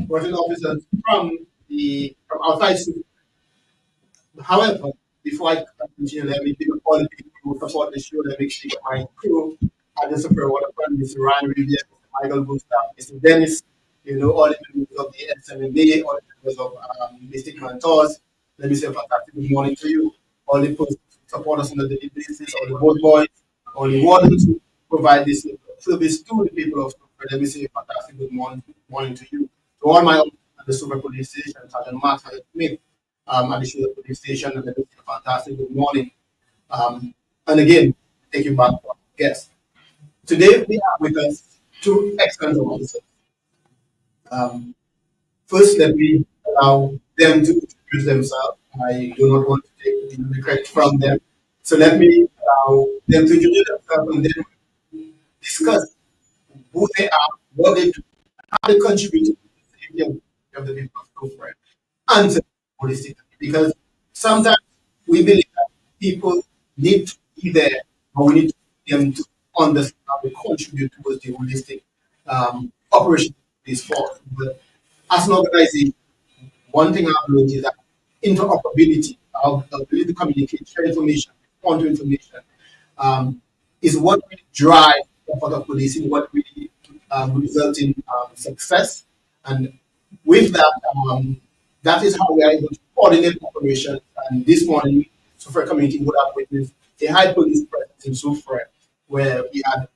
correcting officers from outside. However, before I continue, let me give all the people who support the show. Let me thank my crew. I just support what friend Mr. Ryan Riviere, Mr. Michael Gustav, Mr. Dennis, all the members of the SMND, all the members of Mystic Mentors. Let me say a fantastic good morning to you. All the support us on the daily basis, all the boat boys, all the wardens who provide this service to the people of Super. Let me say a fantastic morning to you. To all my officers at the Super Police Station, Sergeant Mark, Sergeant Smith, at the Sugar Police Station, and a fantastic good morning. And again, take you back to our guest. Today we have with us two excellent officers. Um, First, let me allow them to introduce themselves. I do not want to take the credit from them. So let me allow them to introduce themselves and then discuss who they are, what they do, how they contribute to the safety of the people of Gulf and to the policy. Because sometimes we believe that people need to be there, or we need them to understand how they contribute towards the holistic operation of this force. But as an organization, one thing I've learned is that interoperability, our ability to communicate, share information, respond to information, is what really drives the effort of policing, what really results in success. And with that, that is how we are able to coordinate operations. And this morning, Suffolk community would have witnessed a high police presence in Suffolk, where we had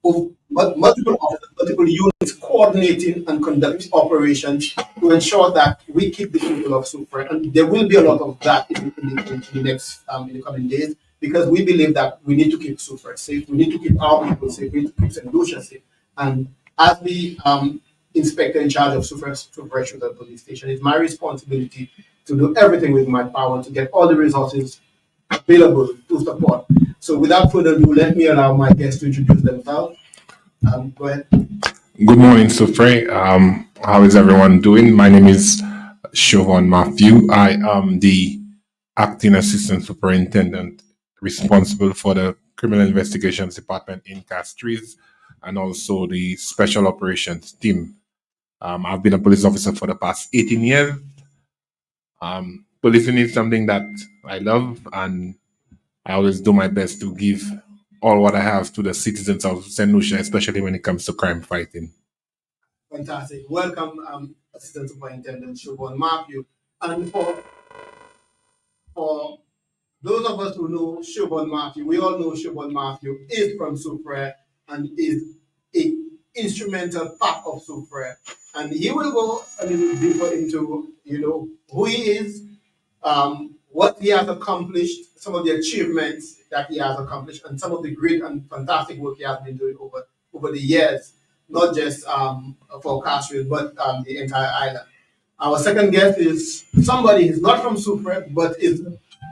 multiple officers, multiple units coordinating and conducting operations to ensure that we keep the people of Suffolk. And there will be a lot of that in the coming days, because we believe that we need to keep Suffolk safe, we need to keep our people safe, we need to keep St. Lucia safe. And as the inspector in charge of Suffolk Police Station, it's my responsibility to do everything with my power to get all the resources available to support. So without further ado, let me allow my guests to introduce themselves. Go ahead. Good morning, Sufre. How is everyone doing? My name is Shervon Mathieu. I am the acting assistant superintendent responsible for the criminal investigations department in Castries and also the special operations team. I've been a police officer for the past 18 years. Policing is something that I love, and I always do my best to give all what I have to the citizens of St. Lucia, especially when it comes to crime fighting. Fantastic. Welcome, Assistant Superintendent Shervon Mathieu. And for those of us who know Shervon Mathieu, we all know Shervon Mathieu is from Supre and is an instrumental part of Supre. And he will go a little deeper into, who he is, what he has accomplished, some of the achievements that he has accomplished, and some of the great and fantastic work he has been doing over the years, not just for Castries, but the entire island. Our second guest is somebody who's not from Supre, but is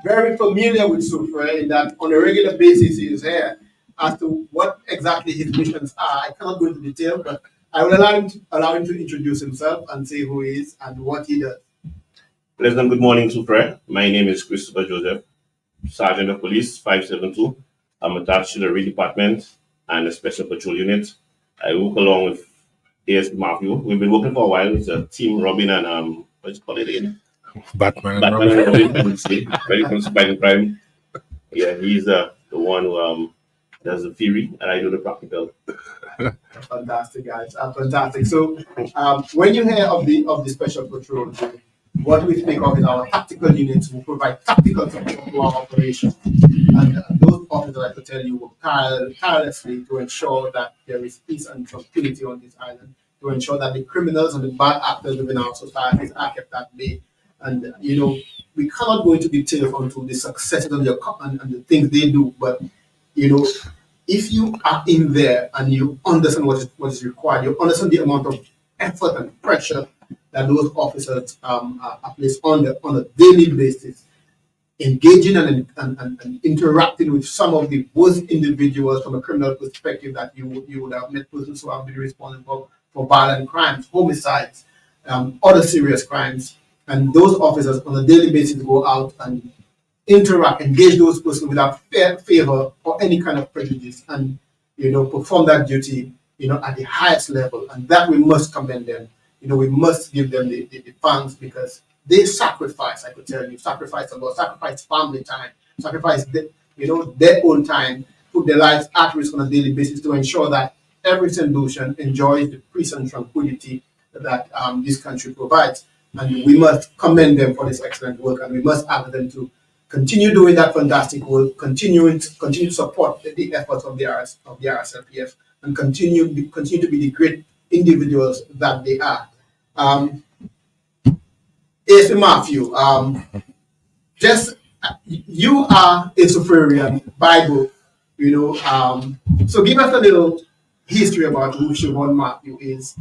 very familiar with Supre in that on a regular basis he is here. As to what exactly his missions are, I cannot go into detail, but I will allow him to introduce himself and say who he is and what he does. Pleasant good morning, Supre. My name is Christopher Joseph, Sergeant of Police 572. I'm attached to the Raid Department and the Special Patrol Unit. I work along with ASP Matthew. We've been working for a while. It's a team, Robin and what's it called again? Batman and Robin, I would say. When it comes to fighting crime. Yeah, he's the one who does the theory and I do the practical. Fantastic, guys. Fantastic. So when you hear of the Special Patrol, what we think of is our tactical units who provide tactical support to our operation. And those officers, I could tell you, work tirelessly to ensure that there is peace and tranquility on this island, to ensure that the criminals and the bad actors within our societies are kept at bay. And, we cannot go into detail onto the successes of your and the things they do, but, if you are in there and you understand what is required, you understand the amount of effort and pressure that those officers are placed on a daily basis, engaging and interacting with some of the worst individuals from a criminal perspective that you would have met, persons who have been responsible for violent crimes, homicides, other serious crimes. And those officers on a daily basis go out and interact, engage those persons without favor or any kind of prejudice, and perform that duty, at the highest level, and that we must commend them. we must give them the thanks because they sacrifice. I could tell you, sacrifice a lot, sacrifice family time, sacrifice their own time, put their lives at risk on a daily basis to ensure that every St. Lucian enjoys the peace and tranquility that this country provides. And we must commend them for this excellent work, and we must ask them to continue doing that fantastic work, continue to support the efforts of the RSLPF, and continue to be the great individuals that they are. Um, ASP Matthew, just you are a Suferian Bible, so give us a little history about who Shervon Mathieu is.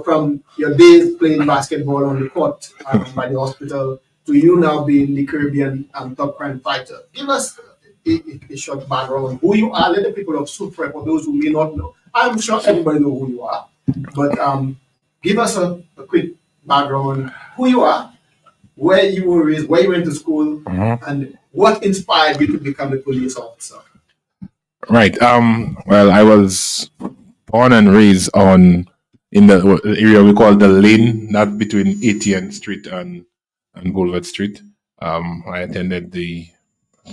From your days playing basketball on the court by the hospital to you now being the Caribbean top crime fighter. Give us a short background who you are. Let the people of Supre, for those who may not know. I'm sure everybody know who you are, but give us a quick background who you are, where you were raised, where you went to school, and what inspired you to become a police officer. Right. Well, I was born and raised on in the area we call the Lane, not between 80th Street and Boulevard Street. I attended the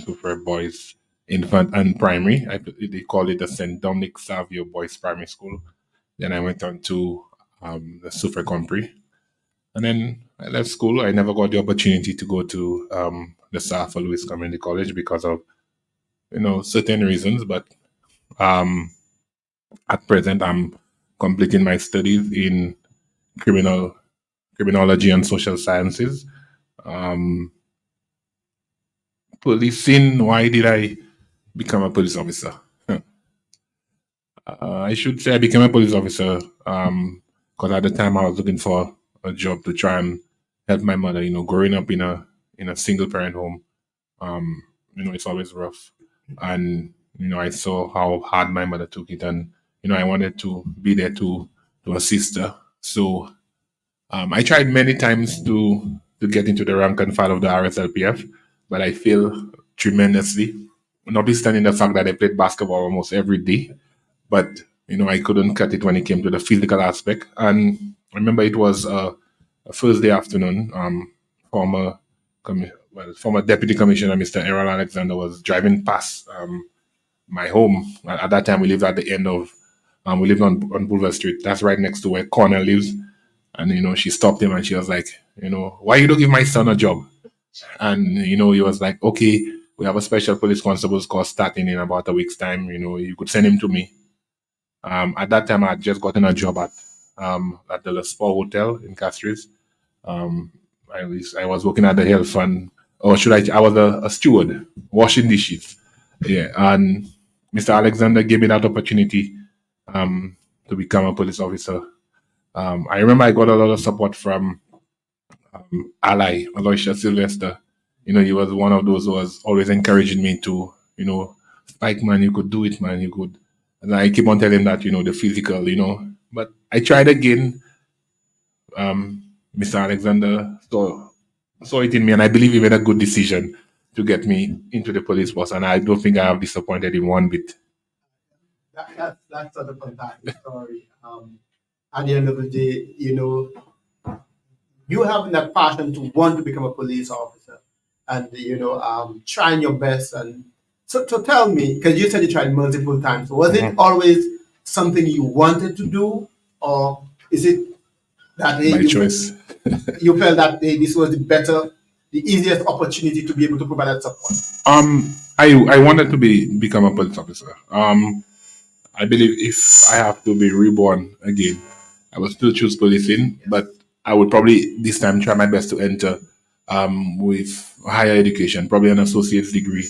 Super Boys Infant and Primary. They call it the St. Dominic Savio Boys Primary School. Then I went on to the Super Compre. And then I left school. I never got the opportunity to go to the South Louis Community College because of certain reasons. But um, at present, I'm completing my studies in criminal criminology and social sciences. Um, Policing. Why did I become a police officer? I should say I became a police officer because at the time I was looking for a job to try and help my mother. Growing up in a single parent home, it's always rough, and I saw how hard my mother took it, and I wanted to be there to assist her. So I tried many times to get into the rank and file of the RSLPF, but I failed tremendously. Notwithstanding the fact that I played basketball almost every day, but I couldn't cut it when it came to the physical aspect. And I remember it was a Thursday afternoon. Former Deputy Commissioner Mr. Errol Alexander was driving past my home. At that time, we lived at the end of we lived on Boulevard Street. That's right next to where Cornell lives. And she stopped him and she was like, why you don't give my son a job? And he was like, okay, we have a special police constable's course starting in about a week's time. You could send him to me. At that time, I had just gotten a job at the Le Sport Hotel in Castries. Um, I was working at the health fund, or should I? I was a steward, washing dishes. Yeah, and Mr. Alexander gave me that opportunity to become a police officer. I remember I got a lot of support from Ally, Aloysius Sylvester. He was one of those who was always encouraging me to, Spike, man, you could do it, man, you could. And I keep on telling him that, the physical, But I tried again. Mr. Alexander saw it in me, and I believe he made a good decision to get me into the police force. And I don't think I have disappointed him one bit. That's such a fantastic story. At the end of the day, you having that passion to want to become a police officer, and trying your best. And so tell me, because you said you tried multiple times, was it always something you wanted to do, or is it that My choice. you felt that this was the easiest opportunity to be able to provide that support? I wanted to become a police officer. I believe if I have to be reborn again, I would still choose policing, but I would probably this time try my best to enter with higher education, probably an associate's degree,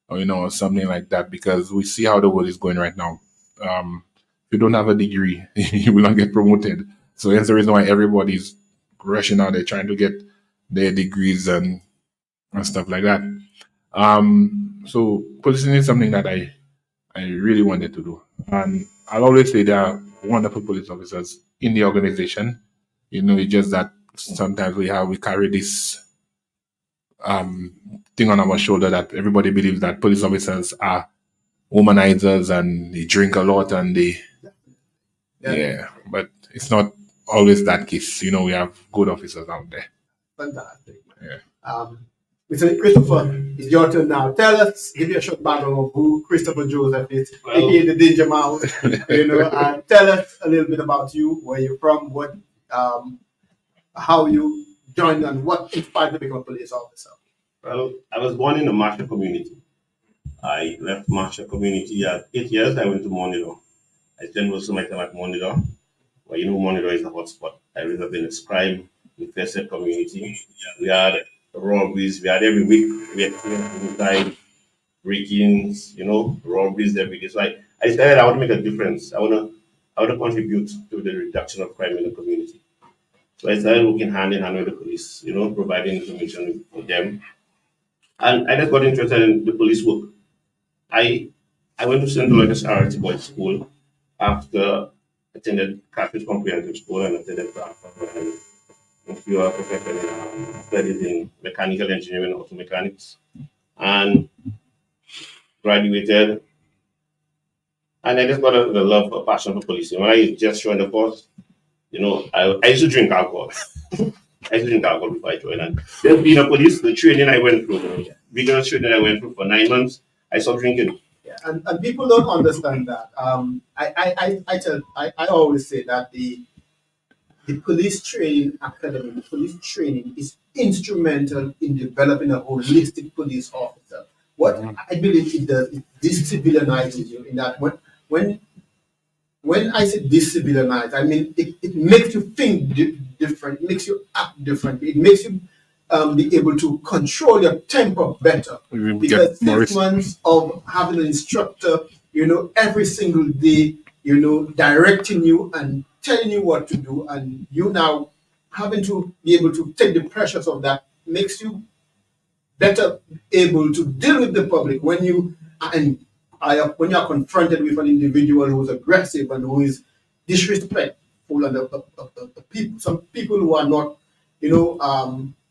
or something like that, because we see how the world is going right now. If you don't have a degree, you will not get promoted. So that's the reason why everybody's rushing out there trying to get their degrees and stuff like that. So policing is something that I really wanted to do. And I'll always say there are wonderful police officers in the organization. It's just that sometimes we carry this thing on our shoulder that everybody believes that police officers are womanizers and they drink a lot and they Yeah. yeah, but it's not always that case. We have good officers out there. Fantastic. Yeah. Um, Mr. Christopher, it's your turn now. Tell us, give you a short background of who Christopher Joseph is, aka the Danger Mouse. And tell us a little bit about you, where you're from, um, how you joined, and what inspired you to become a police officer. Well, I was born in a martial community. I left martial community at 8 years. I went to Monitor. I spent most of my time at Monitor. Well, Monitor is a hotspot. I lived up in a crime infested community. We had robberies. We had every week. We had homicide, break-ins. Robberies every day. So I decided I want to make a difference. I want to contribute to the reduction of crime in the community. So I started working hand in hand with the police. Providing information for them. And I just got interested in the police work. I I went to St. Louis RT Boys School after attended Catholic Comprehensive School and attended Bradford and a few other professional studies in mechanical engineering and auto mechanics and graduated. And I just got a love, a passion for policing. When I just joined the force, I used to drink alcohol. I used to drink alcohol before I joined. And then being a police, the training I went through, the vigorous training I went through for 9 months, I stopped drinking. Yeah, and people don't understand that. I always say that the police training academy, the police training is instrumental in developing a holistic police officer. What I believe it does, it disciplinarizes you in that when when I say disciplinarize, I mean it makes you think different, makes you act different. It makes you be able to control your temper better. We Because get more 6 months of having an instructor, every single day, directing you and telling you what to do, and you now having to be able to take the pressures of that makes you better able to deal with the public when you and when you are confronted with an individual who is aggressive and who is disrespectful and the people, some people who are not,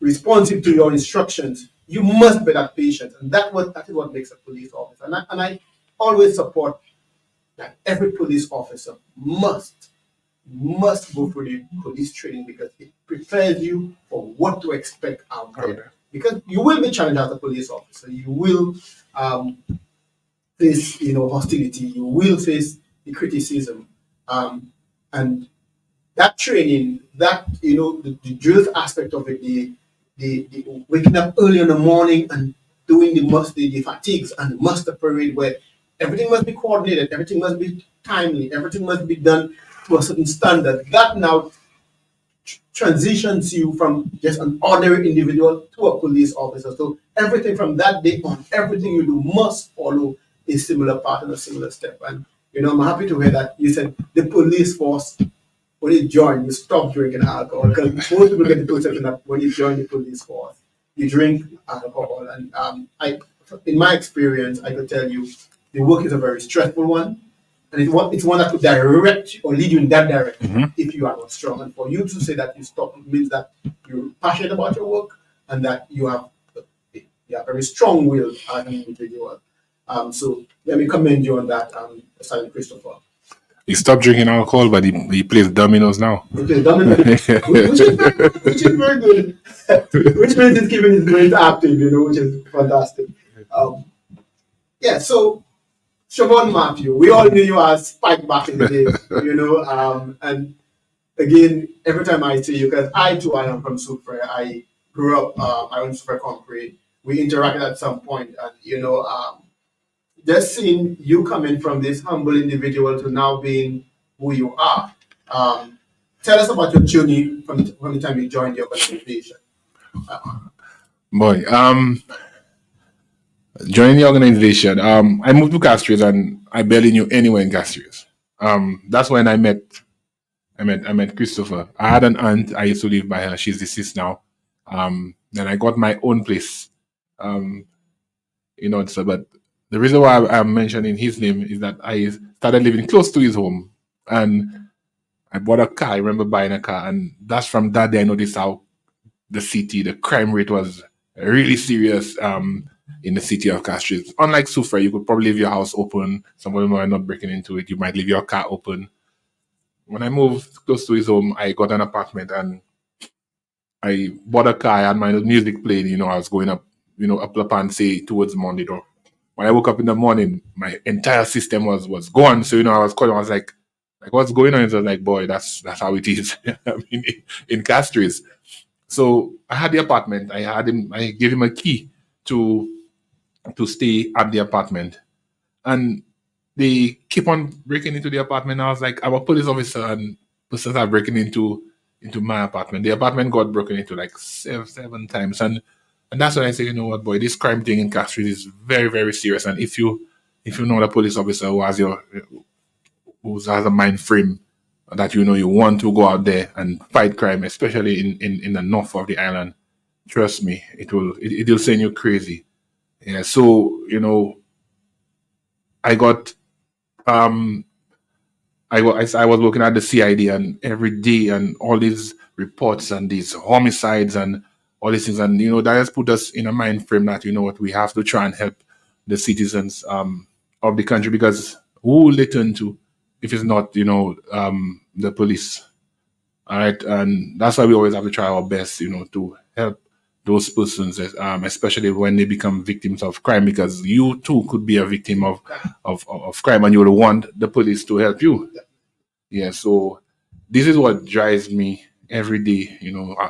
responsive to your instructions. You must be that patient, and that is what makes a police officer. And I always support that every police officer must go through the police training because it prepares you for what to expect out there. Because you will be challenged as a police officer. You will face, hostility. You will face the criticism, and that training, that the drills aspect of it, the waking up early in the morning and doing the fatigues and the muster parade where everything must be coordinated, everything must be timely, everything must be done to a certain standard. That now transitions you from just an ordinary individual to a police officer. So everything from that day on, everything you do must follow a similar path and a similar step. And I'm happy to hear that you said the police force, when you join, you stop drinking alcohol. Because most people get the perception that when you join the police force, you drink alcohol. And in my experience, I could tell you the work is a very stressful one. And it's one that could direct or lead you in that direction if you are not strong. And for you to say that you stop, it means that you're passionate about your work and that you have very strong will as an individual. So let me commend you on that, Sergeant Christopher. He stopped drinking alcohol, but he plays dominoes now. He plays dominoes, which is very good. Which is very good. Which means he's keeping his brain active, which is fantastic. So Shervon Mathieu, we all knew you as Spike back in the day, and again, every time I see you, because I am from Sufre, I grew up, I went to Sufre Concrete, we interacted at some point, and just seeing you coming from this humble individual to now being who you are, tell us about your journey from the time you joined your organization. Boy, joining the organization, I moved to Castries and I barely knew anyone in Castries. That's when I met Christopher. I had an aunt. I used to live by her. She's deceased now. Then I got my own place. But the reason why I'm mentioning his name is that I started living close to his home, and I bought a car. I remember buying a car, and that's from that day I noticed how the crime rate was really serious. In the city of Castries. Unlike Sufre, you could probably leave your house open. Some of them are not breaking into it. You might leave your car open. when I moved close to his home, I got an apartment and I bought a car and my music played. I was going up, up and say towards Monday. Though. When I woke up in the morning, my entire system was gone. So I was calling. I was like what's going on? It was like, boy, that's how it is. I mean, in Castries. So I had the apartment. I had him. I gave him a key to stay at the apartment, and they keep on breaking into the apartment. I was like, I'm a police officer, and persons are breaking into my apartment. The apartment got broken into like seven times, and that's when I say, you know what, boy, this crime thing in Castries is very, very serious. And if you know the police officer who has a mind frame that you want to go out there and fight crime, especially in the north of the island, trust me, it'll send you crazy. Yeah. So I got um I was working at the CID and every day and all these reports and these homicides and all these things and that has put us in a mind frame that what we have to try and help the citizens of the country because who will they turn to if it's not the police. All right, and that's why we always have to try our best to help those persons especially when they become victims of crime because you too could be a victim of crime and you will want the police to help you. Yeah, so this is what drives me every day,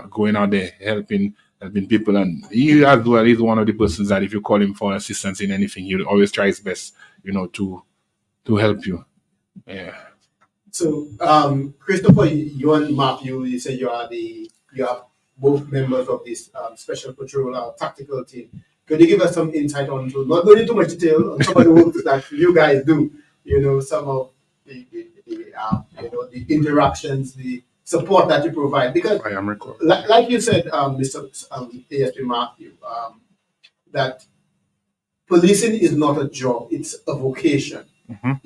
going out there helping people. And he as well is one of the persons that if you call him for assistance in anything, he'll always try his best, to help you. Yeah. So, Christopher, you and Matthew, you say you are both members of this special patrol tactical team. Could you give us some insight on, not going into much detail, on some of the work that you guys do? Some of the interactions, the support that you provide. Because, I am recording. like you said, Mr. ASP Matthew, that policing is not a job; it's a vocation. Mhm.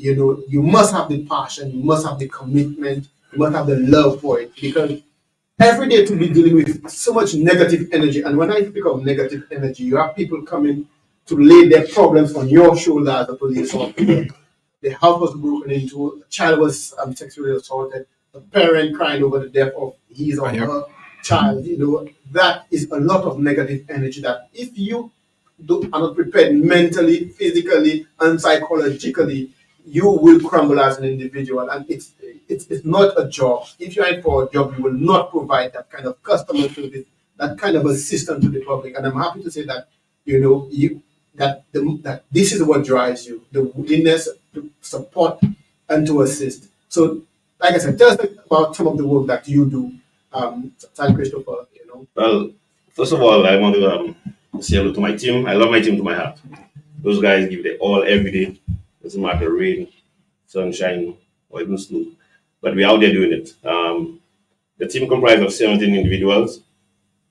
You must have the passion, you must have the commitment, you must have the love for it because every day to be dealing with so much negative energy. And when I speak of negative energy, you have people coming to lay their problems on your shoulder as a police officer. The house was broken into, a child was sexually assaulted, a parent crying over the death of his or her child. That is a lot of negative energy that if you are not prepared mentally, physically, and psychologically, you will crumble as an individual. And it's not a job. If you're in for a job, you will not provide that kind of customer service, that kind of assistance to the public. And I'm happy to say that that this is what drives you, the willingness to support and to assist. So, like I said, tell us about some of the work that you do, San Christopher. Well, first of all, I want to say hello to my team. I love my team to my heart. Those guys give their all every day. Doesn't matter rain, sunshine, or even snow. But we're out there doing it. The team comprises of 17 individuals,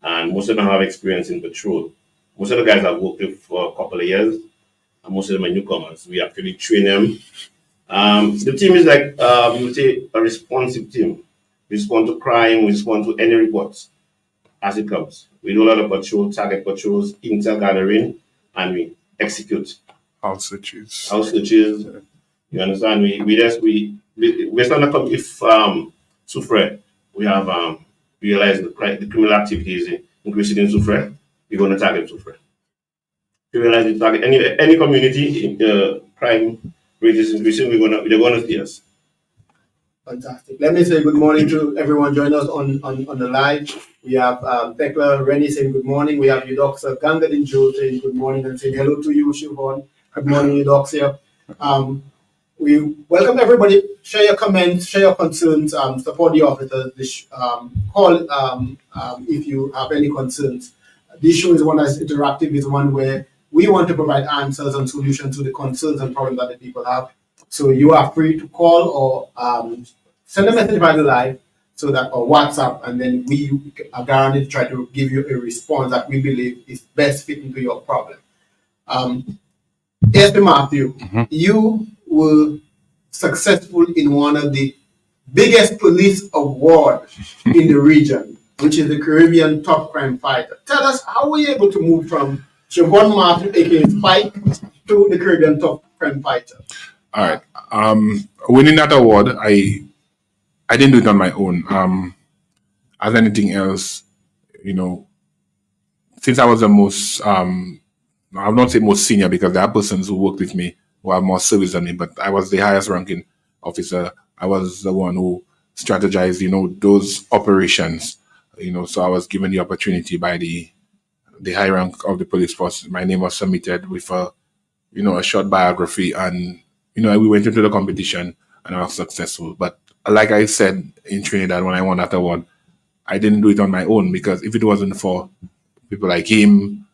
and most of them have experience in patrol. Most of the guys I've worked with for a couple of years, and most of them are newcomers. We actually train them. The team is like, you would say, a responsive team. We respond to crime, we respond to any reports as it comes. We do a lot of patrols, target patrols, intel gathering, and we execute. House searches. House searches. You understand? We're starting to come if Soufrière, we have realized the criminal activities increasing in Soufrière, we're going to target Soufrière. We realize we target any community in crime rate is increasing, they're going to see us. Fantastic. Let me say good morning to everyone joining us on the live. We have Tekla Rennie saying good morning. We have Eudoxia Gangadin Joe saying good morning and saying hello to you, Shervon. Good morning, Eudoxia. We welcome everybody. Share your comments, share your concerns, support the officers. Call if you have any concerns. This show is one that's interactive, is one where we want to provide answers and solutions to the concerns and problems that the people have. So you are free to call or send a message by the live or WhatsApp, and then we are guaranteed to try to give you a response that we believe is best fitting to your problem. Yes, Matthew, you were successful in one of the biggest police awards in the region, which is the Caribbean Top Crime Fighter. Tell us, how were you able to move from Shervon Matthew, aka Spike, to the Caribbean Top Crime Fighter? All right. Winning that award, I I didn't do it on my own. As anything else, you know, since I was the most, I will not say most senior because there are persons who worked with me who have more service than me, but I was the highest ranking officer. I was the one who strategized, those operations, so I was given the opportunity by the high rank of the police force. My name was submitted with a short biography, and we went into the competition and I was successful. But like I said in Trinidad when I won that award, I didn't do it on my own because if it wasn't for people like him,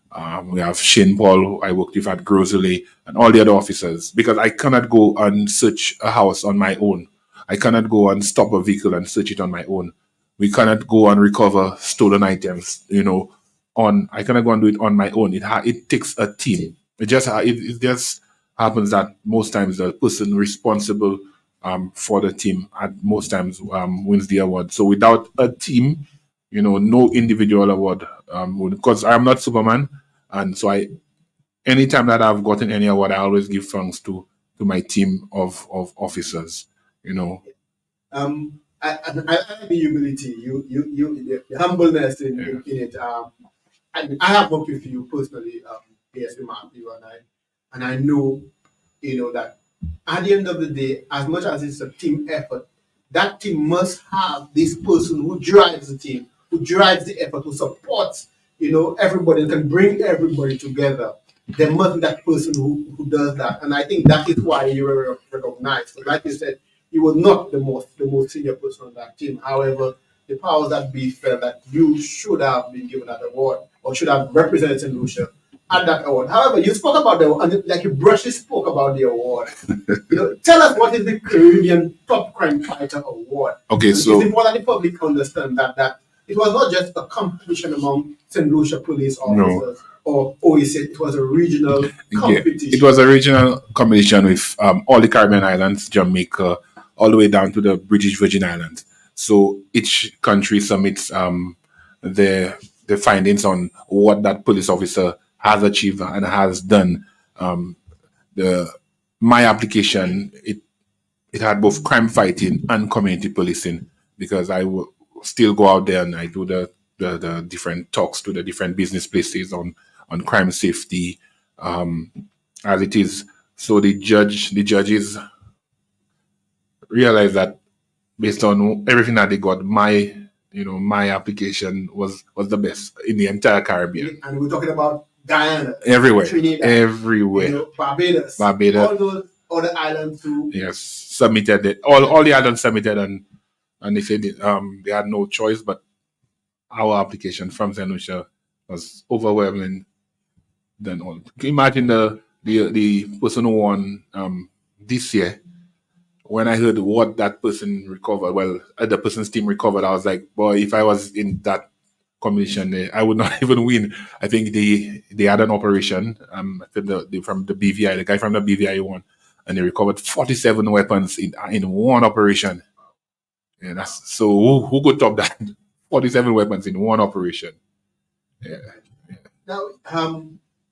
we have Shane Paul, who I worked with at Grosley, and all the other officers, because I cannot go and search a house on my own. I cannot go and stop a vehicle and search it on my own. We cannot go and recover stolen items, I cannot go and do it on my own. It takes a team. It just happens that most times the person responsible for the team at most times wins the award. So without a team, no individual award would, because I'm not Superman, and so anytime that I've gotten any award, I always give thanks to my team of officers. You know, I like the humility, the humbleness in it. I have worked with you personally, PSP Matthew, and I know, that at the end of the day, as much as it's a team effort, that team must have this person who drives the team, who drives the effort, who supports, everybody, and can bring everybody together. There must be that person who does that. And I think that is why you were recognized. But like you said, you were not the most senior person on that team. However, the powers that be felt that you should have been given that award or should have represented St. Lucia at that award. However, you spoke about the and like you brushy spoke about the award. Tell us what is the Caribbean Top Crime Fighter Award? okay, It's so important the public understand that it was not just a competition among St. Lucia police no, officers or OEC, it was a regional yeah, it competition. was a regional combination with all the Caribbean islands, Jamaica, all the way down to the British Virgin Islands. So each country submits their findings on what that police officer has achieved and has done. The My application, it had both crime fighting and community policing because still go out there and I do the different talks to the different business places on crime safety as it is. So the judges realized that based on everything that they got, my application was the best in the entire Caribbean. And we're talking about Guyana, Everywhere, Trinidad, everywhere. Barbados, Barbados, all those other islands too. yes, submitted it. All the islands submitted, and they said they had no choice, but our application from St. Lucia was overwhelming than all. Can you imagine the person who won this year? When I heard what that person recovered, well, the person's team recovered, I was like, boy, if I was in that competition, I would not even win. I think they had an operation from the BVI, the guy from the BVI won, and they recovered 47 weapons in one operation. Yeah, that's so who could top that? 47 weapons in one operation. Yeah. Now,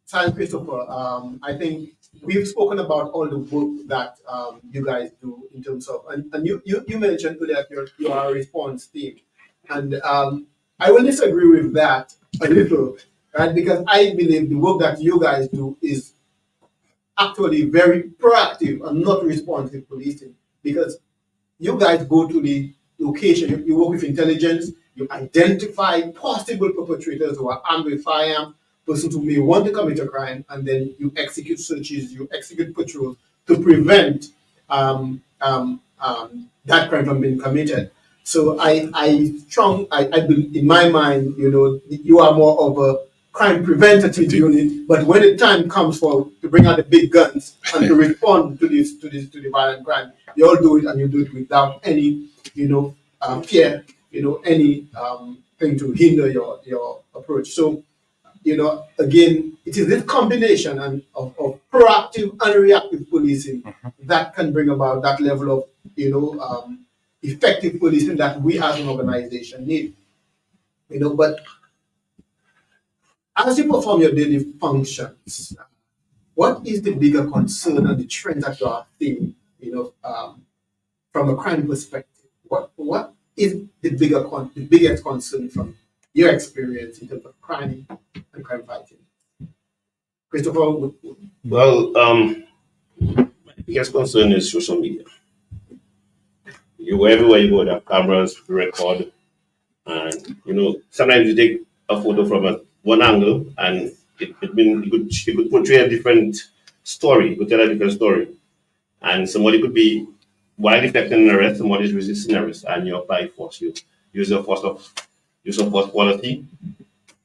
Simon Christopher, I think we've spoken about all the work that you guys do in terms of, and you mentioned today that you are a response team. And I will disagree with that a little, right? Because I believe the work that you guys do is actually very proactive and not responsive policing. Because you guys go to the location, you work with intelligence, you identify possible perpetrators who are armed with firearms, persons who may want to commit a crime, and then you execute searches, you execute patrols to prevent that crime from being committed. So in my mind, you are more of a crime preventative unit. But when the time comes for to bring out the big guns and to respond to the violent crime, you all do it and you do it without any fear, any thing to hinder your approach. So again, it is this combination of proactive and reactive policing that can bring about that level of effective policing that we as an organization need. But as you perform your daily functions, what is the bigger concern and the trend that you are seeing, from a crime perspective? what is the biggest concern from your experience in terms of crime and crime fighting? Christopher, Well, biggest concern is social media. You everywhere you go, there are cameras, record, and sometimes you take a photo from one angle, and it could portray a different story. It could tell a different story, and somebody could be while effecting an arrest, somebody is resisting arrest, and you apply force. You use your force of use of force quality.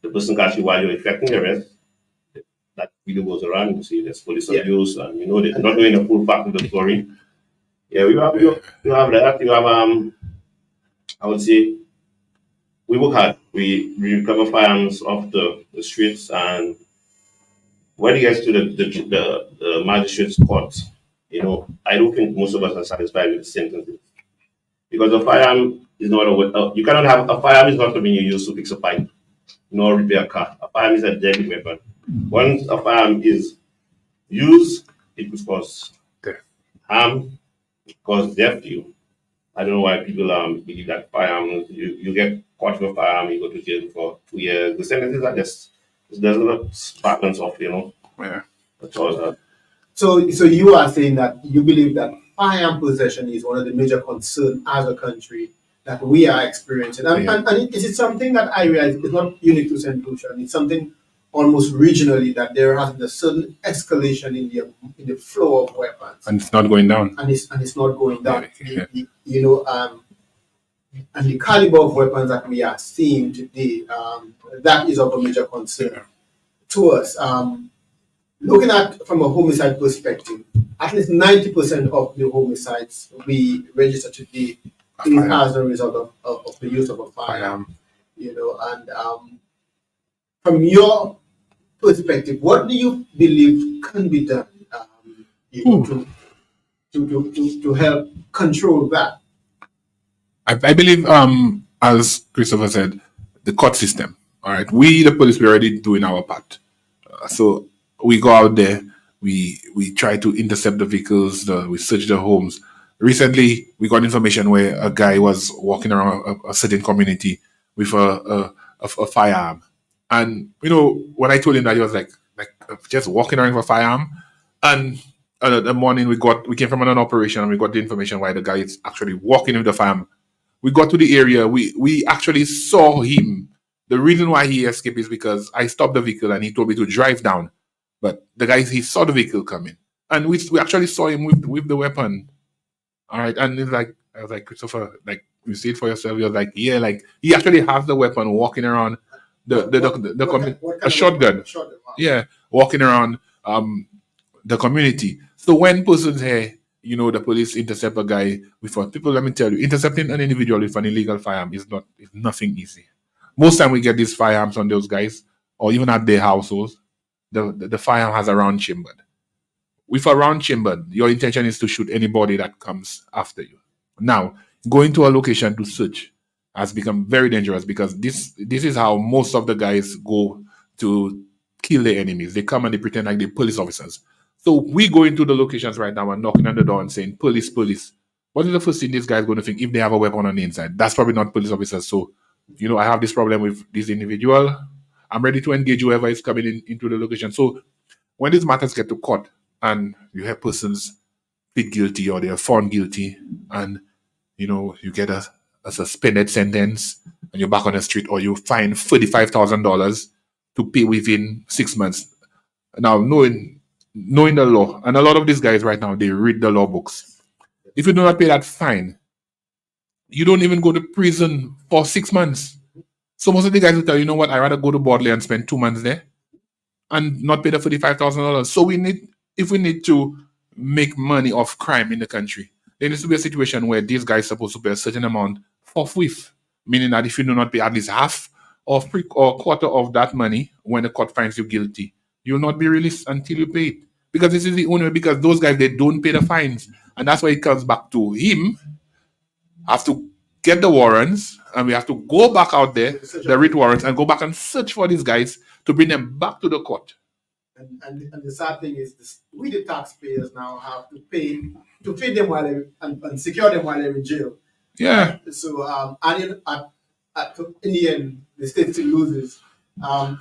The person catch you while you're effecting the arrest. That video goes around. You see, there's police abuse, and they're not doing a full fact of the story. Yeah, you have that. You have I would say we work hard. We recover firearms off the streets, and when it gets to the magistrate's court, I don't think most of us are satisfied with the sentences because a firearm is not you cannot have a firearm is not something you use to fix a pipe, nor repair a car. A firearm is a deadly weapon. Once a firearm is used, it could cause harm, cause death to you. I don't know why people believe that firearm you get caught with a firearm, you go to jail for 2 years. The sentences are just there's a balance of Yeah. that's all that. so you are saying that you believe that firearm possession is one of the major concerns as a country that we are experiencing, Yeah. and it is something that I realize is not unique to St. Lucia. It's something almost regionally that there has been a certain escalation in the flow of weapons, And it's not going down. and it's not going down. Yeah. And the caliber of weapons that we are seeing today, that is of a major concern to us. Looking at from a homicide perspective, at least 90% of the homicides we register today is as a result of the use of a firearm. And from your perspective, what do you believe can be done to help control that? I believe, as Christopher said, the court system. All right, we the police we're already doing our part. So we go out there, we try to intercept the vehicles, we search the homes. Recently, we got information where a guy was walking around a certain community with a firearm, and when I told him that, he was like just walking around with a firearm, and the morning we came from an operation and we got the information why the guy is actually walking with the firearm. We got to the area. We actually saw him. The reason why he escaped is because I stopped the vehicle and he told me to drive down. But the guy, he saw the vehicle coming, and we actually saw him with the weapon. All right, and it's like I was like, Christopher, like you see it for yourself. He was like, yeah, like he actually has the weapon walking around a shotgun. Shotgun. Wow. Yeah, walking around the community. So when persons here, the police intercept a guy with a people, let me tell you, intercepting an individual with an illegal firearm is nothing easy. Most time we get these firearms on those guys, or even at their households, the firearm has a round chambered. With a round chambered, your intention is to shoot anybody that comes after you. Now, going to a location to search has become very dangerous because this is how most of the guys go to kill their enemies. They come and they pretend like they're police officers. So we go into the locations right now and knocking on the door and saying, police, police. What is the first thing this guy's going to think if they have a weapon on the inside? That's probably not police officers. So, I have this problem with this individual. I'm ready to engage whoever is coming into the location. So when these matters get to court and you have persons plead guilty or they are found guilty and, you get a suspended sentence and you're back on the street, or you fine $35,000 to pay within 6 months. Now, knowing the law, and a lot of these guys right now, they read the law books. If you do not pay that fine, you don't even go to prison for 6 months. So most of the guys will tell you, know what, I'd rather go to Bodley and spend 2 months there and not pay the $45,000. So if we need to make money off crime in the country, there needs to be a situation where these guys are supposed to pay a certain amount forthwith, meaning that if you do not pay at least half or quarter of that money when the court finds you guilty, you'll not be released until you pay it. Because this is the only way, because those guys, they don't pay the fines. And that's why it comes back to him have to get the warrants, and we have to go back out there, the writ warrants, and go back and search for these guys to bring them back to the court. And the sad thing is, we the taxpayers now have to pay to feed them while and secure them while they're in jail. Yeah. So in the end, the state still loses. Um,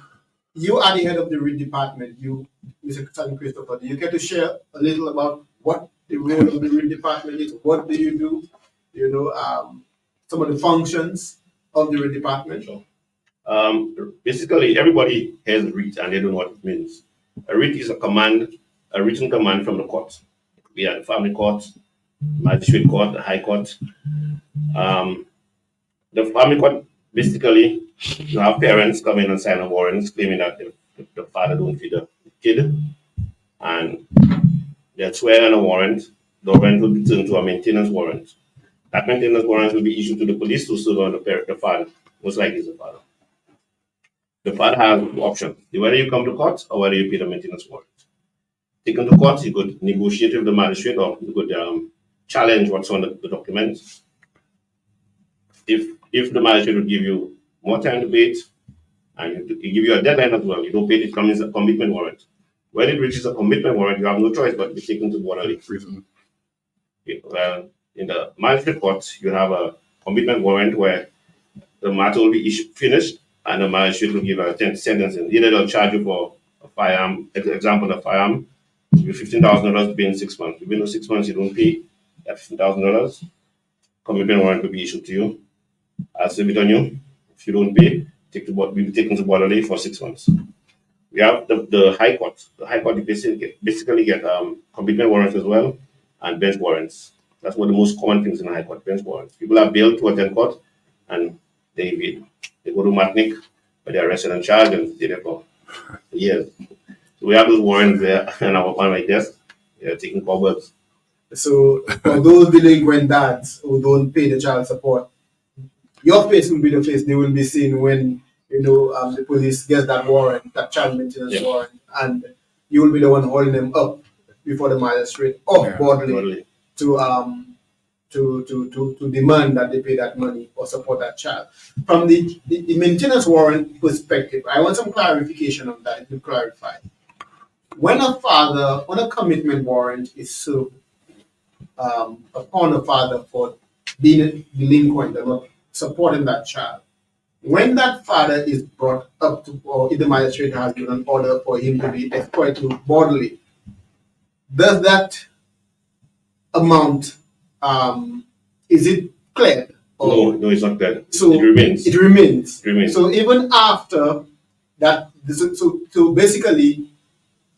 you are the head of the read department. You, Mr. San Christopher, do you care to share a little about what the role of the read department is? What do you do? You know, some of the functions of the read department. Sure. Basically, everybody has read and they don't know what it means. A read is a command, a written command from the court. We are the family court, magistrate court, the high court. Um, the family court, basically, you have parents come in and sign a warrant claiming that the father don't feed the kid, and they're swearing on a warrant. The warrant will be turned to a maintenance warrant. That maintenance warrant will be issued to the police to serve on the father, most likely is the father. The father has options. Whether you come to court or whether you pay the maintenance warrant. Taken to court, you could negotiate with the magistrate or you could challenge what's on the documents. If the magistrate will give you more time to pay it, and he give you a deadline as well, you don't pay it, it comes a commitment warrant. When it reaches a commitment warrant, you have no choice but to be taken to borderly prison. Well, in the magistrate court, you have a commitment warrant where the matter will be finished and the magistrate will give a sentence. Either they'll charge you for a firearm, example, a firearm, you $15,000 to pay in 6 months. Within those 6 months, you don't pay that $15,000. Commitment warrant will be issued to you. I'll serve it on you. If you don't pay, will be taken to borderly for 6 months. We have the high court. The high court basically get commitment warrants as well and bench warrants. That's one of the most common things in the high court, bench warrants. People are bailed to attend court and they evade. They go to Matnick, but they're arrested and charged and stay there for years. So we have those warrants there and on my desk. They're taking covers. So for those delinquent dads who don't pay the child support, your face will be the face they will be seeing when the police gets that warrant, that child maintenance warrant, and you will be the one holding them up before the magistrate or bodily to demand that they pay that money or support that child. From the maintenance warrant perspective, I want some clarification on that. If you clarify, when a commitment warrant is served upon a father for being delinquent and not supporting that child, when that father is brought up to, or if the magistrate has given an order for him to be escorted to bodily, does that amount, is it cleared? No, it's not cleared. So it remains. It remains. It remains. So even after that, so basically,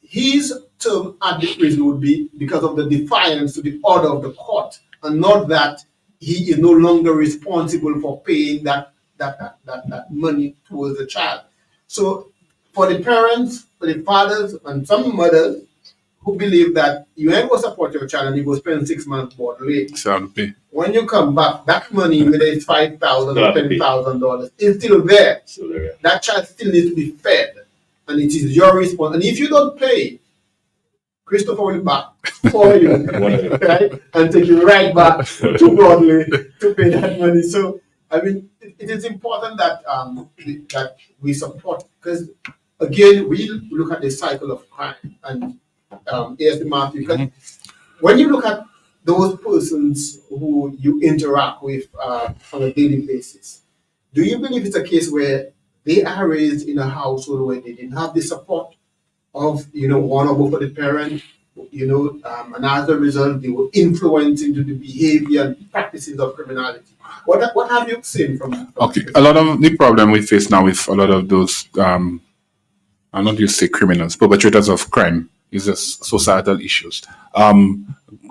his term at the prison would be because of the defiance to the order of the court, and not that he is no longer responsible for paying that money towards the child. So for the parents, for the fathers, and some mothers who believe that you ain't going to support your child and you go spend 6 months bodily. When you come back, that money, whether it's $5,000 or $10,000, is still there. That child still needs to be fed, and it is your response. And if you don't pay, Christopher will be back for you, right, and take you right back to Broadway to pay that money. So I mean, it is important that that we support, because again, we look at the cycle of crime and here's the Matthew. Because when you look at those persons who you interact with on a daily basis, do you believe it's a case where they are raised in a household where they didn't have the support of one or both of the parent, and as a result they were influenced into the behavior and practices of criminality? What have you seen from okay, a lot of the problem we face now with a lot of those I'll not use say criminals, perpetrators of crime, is just societal issues.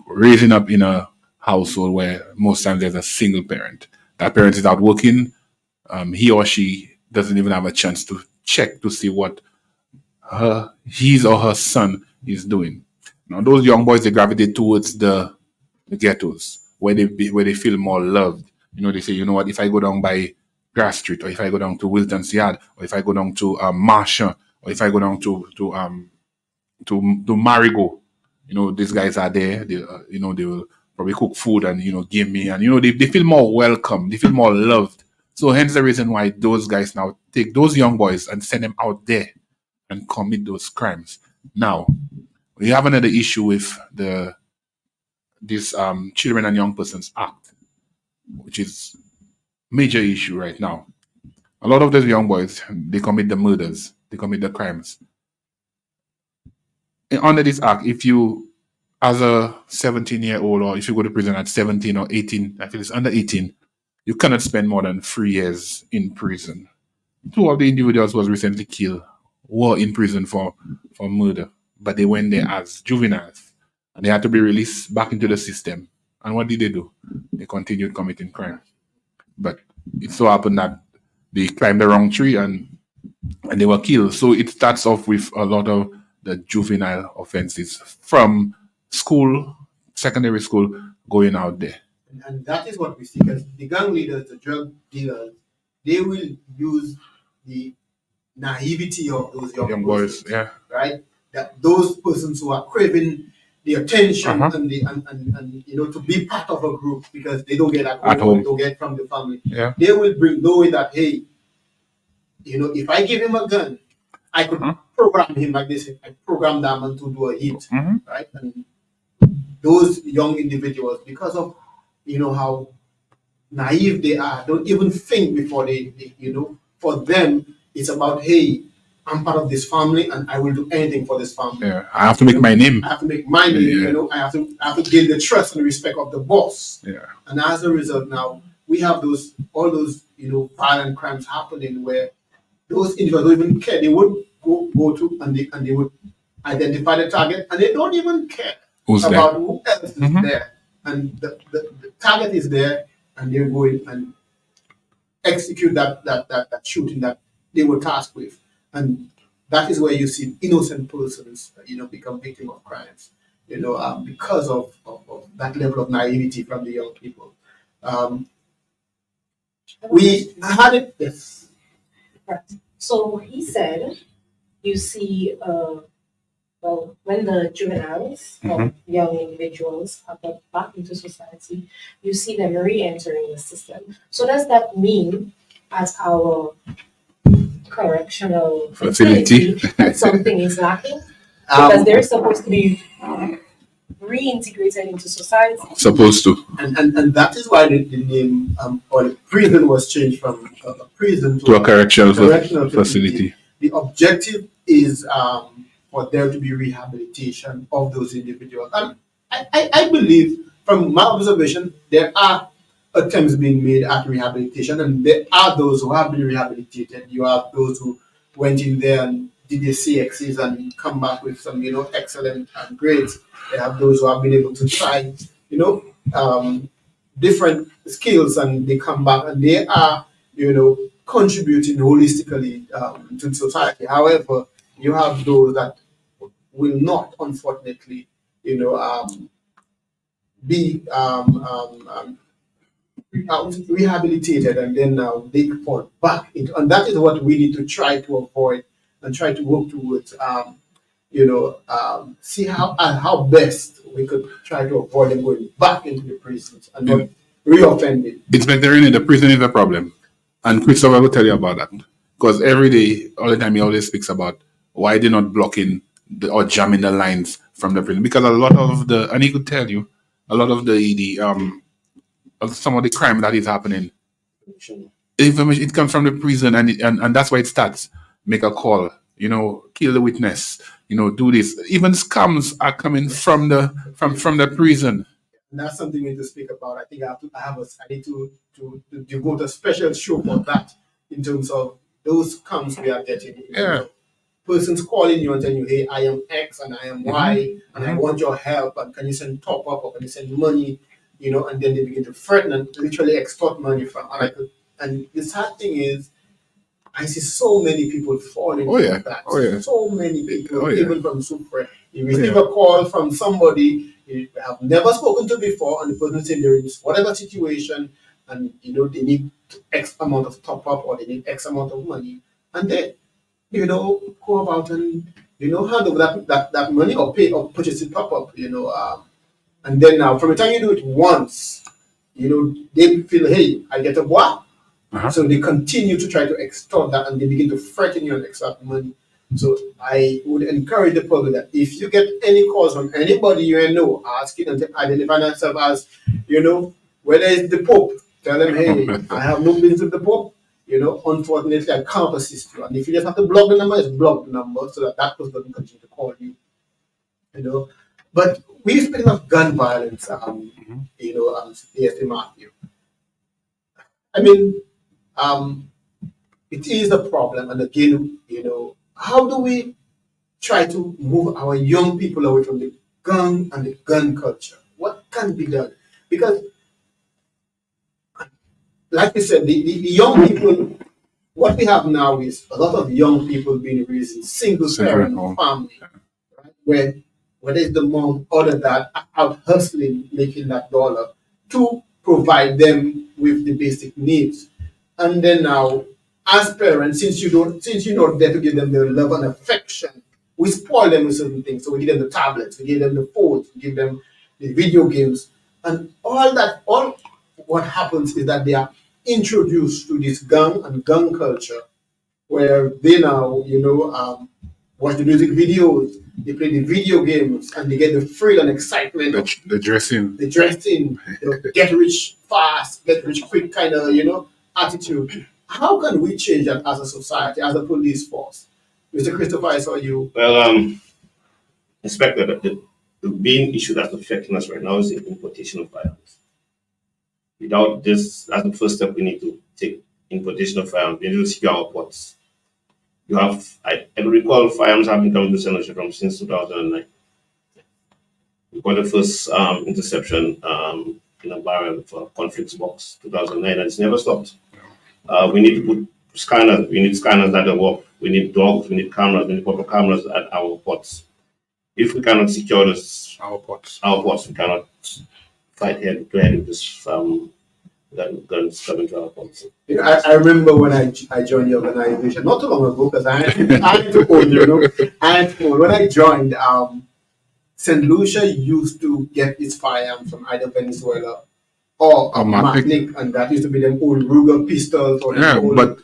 Raising up in a household where most times there's a single parent. That parent is out working. He or she doesn't even have a chance to check to see what his or her son is doing. Now, those young boys, they gravitate towards the ghettos where they feel more loved. They say, you know what, if I go down by Grass Street, or if I go down to Wilton's Yard, or if I go down to Marshall, or if I go down to Marigo, these guys are there. They they will probably cook food and give me, and they feel more welcome. They feel more loved. So hence the reason why those guys now take those young boys and send them out there and commit those crimes. Now we have another issue with this Children and Young Persons Act. which is major issue right now. A lot of those young boys, they commit the murders, they commit the crimes. And under this act, if you, as a 17-year-old, or if you go to prison at 17 or 18, I feel it's under 18, you cannot spend more than 3 years in prison. Two of the individuals was recently killed were in prison for murder, but they went there as juveniles and they had to be released back into the system. And what did they do? They continued committing crime. But it so happened that they climbed the wrong tree and they were killed. So it starts off with a lot of the juvenile offenses from school, secondary school, going out there. And that is what we see because the gang leaders, the drug dealers, they will use the naivety of those young boys, persons, yeah. right? That those persons who are craving the attention Uh-huh. and to be part of a group because they don't get at At home, home. they don't get from the family. Yeah. They will bring knowing that hey, if I give him a gun, I could program him like this. I program that man to do a hit, right? And those young individuals, because of how naive they are, don't even think before they for them, it's about, hey, I'm part of this family and I will do anything for this family. Yeah. I have to make my name. I have to make my name, Yeah. I have to gain the trust and respect of the boss. Yeah. And as a result now, we have all those violent crimes happening where those individuals don't even care. They would go to and they would identify the target and they don't even care Who's there? about who else is there. And the target is there and they're going and execute that shooting that they were tasked with. And that is where you see innocent persons, become victim of crimes, because of that level of naivety from the young people. Um, we had it, yes. Right. So he said, you see, well, when the juveniles or young individuals are brought back into society, you see them re-entering the system. So does that mean, as our correctional Facility. that something is lacking? Because they're supposed to be reintegrated into society. Supposed to. And that is why the name or the prison was changed from a prison To a correctional correctional facility. The objective is for there to be rehabilitation of those individuals. And I believe, from my observation, there are attempts being made at rehabilitation, and there are those who have been rehabilitated. You have those who went in there and did their CXCs and come back with some, excellent grades. They have those who have been able to try, different skills, and they come back and they are, contributing holistically to society. However, you have those that will not, unfortunately, be rehabilitated, and then now they fall back into, and that is what we need to try to avoid and try to work towards. See how best we could try to avoid them going back into the prisons and not reoffending. Inspector, the prison is a problem. And Christopher will tell you about that. Because every day, all the time, he always speaks about why they're not blocking or jamming the lines from the prison. Because a lot of and he could tell you, a lot of some of the crime that is happening, information, it comes from the prison, and that's why it starts. Make a call, kill the witness, do this. Even scams are coming from the prison. And that's something we need to speak about. I think I need to devote a special show for that in terms of those comes we are getting. Yeah. Persons calling you and telling you, hey, I am X and I am Y and I want your help, and can you send top up or can you send money? And then they begin to threaten and literally extort money from other people. And the sad thing is, I see so many people falling for that. So many people, even from Super. You receive a call from somebody you have never spoken to before, and the person said they're in whatever situation, and they need X amount of top up or they need X amount of money, and they go about and hand over that money or pay or purchase it top up, and then now from the time you do it once, they feel, hey, I get a boy. So they continue to try to extort that, and they begin to threaten you and extract money. So I would encourage the public that if you get any calls from anybody you know asking and identifying themselves as, whether it's the Pope, Tell them, hey, I have no business with the Pope. Unfortunately, I can't assist you. And if you just have to block the number, just block the number so that that person doesn't continue to call you. You know, but we're speaking of gun violence. AFA Matthew. I mean, um, it is a problem. And again, how do we try to move our young people away from the gun and the gun culture? What can be done? Because, like we said, the young people, what we have now is a lot of young people being raised in single parent family, right? Where there's the mom or the dad out hustling, making that dollar to provide them with the basic needs. And then now, as parents, since you're not there to give them the love and affection, we spoil them with certain things. So we give them the tablets, we give them the phones, we give them the video games, and all what happens is that they are introduced to this gun and gun culture, where they now, watch the music videos, they play the video games, and they get the thrill and excitement of The dressing, get rich fast, get rich quick kind of, attitude. How can we change that as a society, as a police force? Mr. Christopher, I saw you. Well, Inspector, the main issue that's affecting us right now is the importation of firearms. Without this, that's the first step we need to take. Importation of firearms. We need to secure our ports. I recall firearms have been coming to Senator from since 2009. We got the first interception in a barrel for conflicts box 2009, and it's never stopped. We need to put scanners. We need scanners that work. We need dogs. We need cameras. We need proper cameras at our ports. If we cannot secure our ports, we cannot fight head to head with this guns coming to our ports. I remember when I joined the organization not too long ago, because I ain't too old, I ain't too old. When I joined, St. Lucia used to get its firearms from either Venezuela or Martinique, and that used to be them old Ruger pistols. Or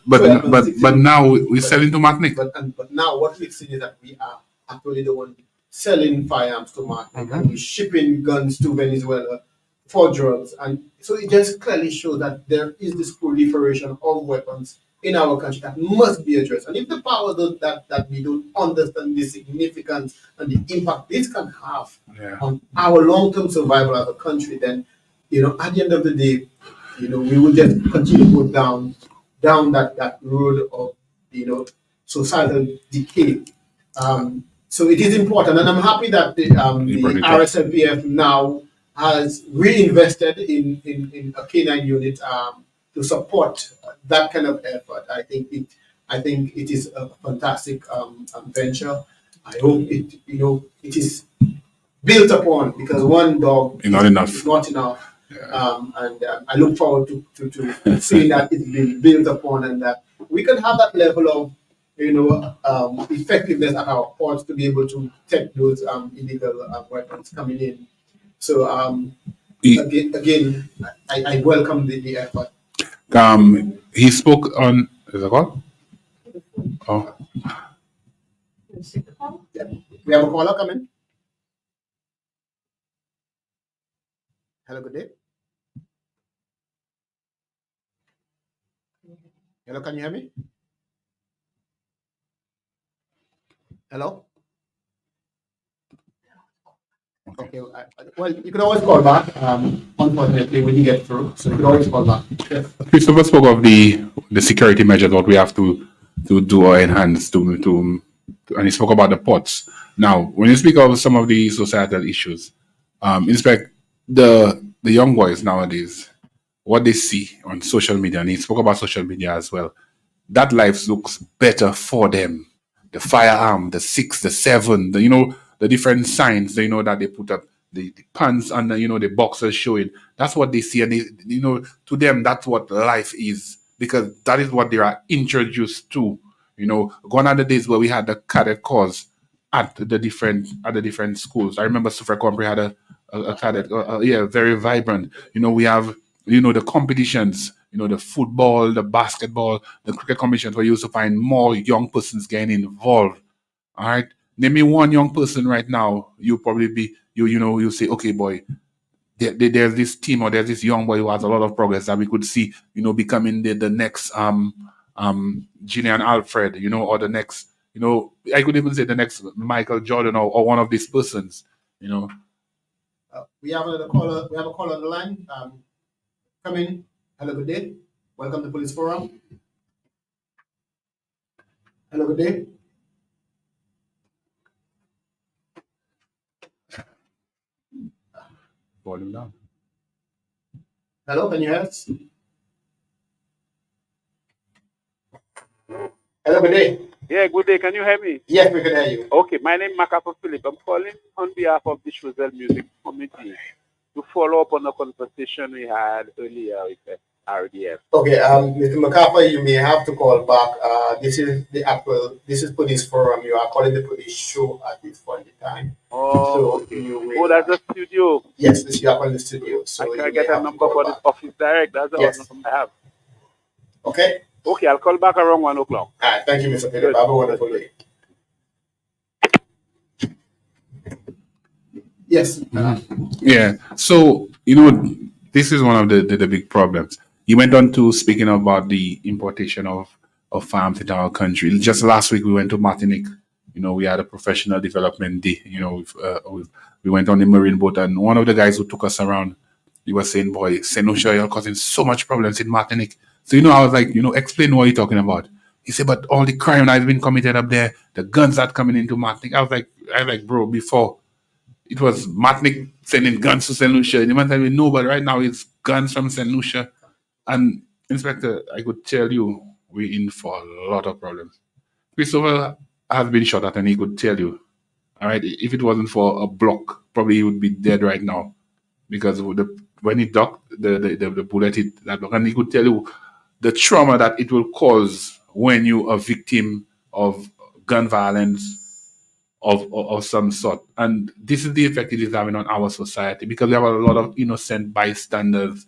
but now we're selling to Martinique. But now what we've seen is that we are actually the one selling firearms to Martinique, and we're shipping guns to Venezuela for drugs. And so it just clearly shows that there is this proliferation of weapons in our country that must be addressed. And if the power that we don't understand the significance and the impact this can have on our long-term survival as a country, then at the end of the day, we will just continue to go down that road of societal decay. So it is important, and I'm happy that the RSLPF now has reinvested in a canine unit to support that kind of effort. I think it is a fantastic venture. I hope it is built upon, because one dog is not enough. And I look forward to seeing that it's been built upon, and that we can have that level of effectiveness at our ports to be able to take those illegal weapons coming in. So again, I welcome the effort. He spoke on. Is that called? Oh. Yeah. We have a caller coming. Hello, good day. Hello, can you hear me? Hello? Okay. Well, you can always call back. Unfortunately, when you get through, so you can always call back. Yes. Christopher spoke of the security measures what we have to do or enhance to and he spoke about the ports. Now, when you speak of some of the societal issues, inspect the young boys nowadays, what they see on social media, and he spoke about social media as well. That life looks better for them. The firearm, the 6, the 7, the different signs, that they put up, the pants and the boxers showing. That's what they see, and to them that's what life is, because that is what they are introduced to. Gone are the days where we had the cadet corps at the different schools. I remember Sufra Compre had a cadet, very vibrant. We have the competitions, the football, the basketball, the cricket competitions, where you used to find more young persons getting involved. All right. Name me one young person right now, you'll probably be, you say, okay, boy, there's this team or there's this young boy who has a lot of progress that we could see, becoming the next Gillian Alfred, or the next, I could even say the next Michael Jordan or one of these persons, you know. We have another caller. We have a caller on the line. Come in. Hello, good day. Welcome to Police Forum. Hello, good day. Volume down. Hello, can you hear us? Hello, good day. Yeah, good day. Can you hear me? Yes, we can hear you. Okay, my name is Makapo Philip. I'm calling on behalf of the Shrizel Music Committee to follow up on the conversation we had earlier with the RDF. Okay, Mr. McCarthy, you may have to call back. This is Police Forum. You are calling the police show at this point in time. Oh, So okay. you will, That's the studio. Yes, this you are calling the studio. So I you can may get a have to number call for the back. office direct. That's the Yes. only number I have. Okay. Okay, I'll call back around 1 o'clock. All right, thank you, Mr. Philip. Have a wonderful day. Yes. Yeah. So, this is one of the big problems. You went on to speaking about the importation of farms into our country. Just last week, we went to Martinique. We had a professional development day. We went on the marine boat, and one of the guys who took us around, he was saying, boy, Saint Lucia, you're causing so much problems in Martinique. So, I was like, explain what you're talking about. He said, but all the crime that has been committed up there, the guns that coming into Martinique. I was like, bro, before it was Martinique sending guns to St. Lucia. And the man said, no, but right now it's guns from St. Lucia. And Inspector, I could tell you, we're in for a lot of problems. Christopher has been shot at, and he could tell you, all right, if it wasn't for a block, probably he would be dead right now. Because when he ducked, the bullet hit that block. And he could tell you the trauma that it will cause when you're a victim of gun violence of some sort. And this is the effect it is having on our society, because we have a lot of innocent bystanders,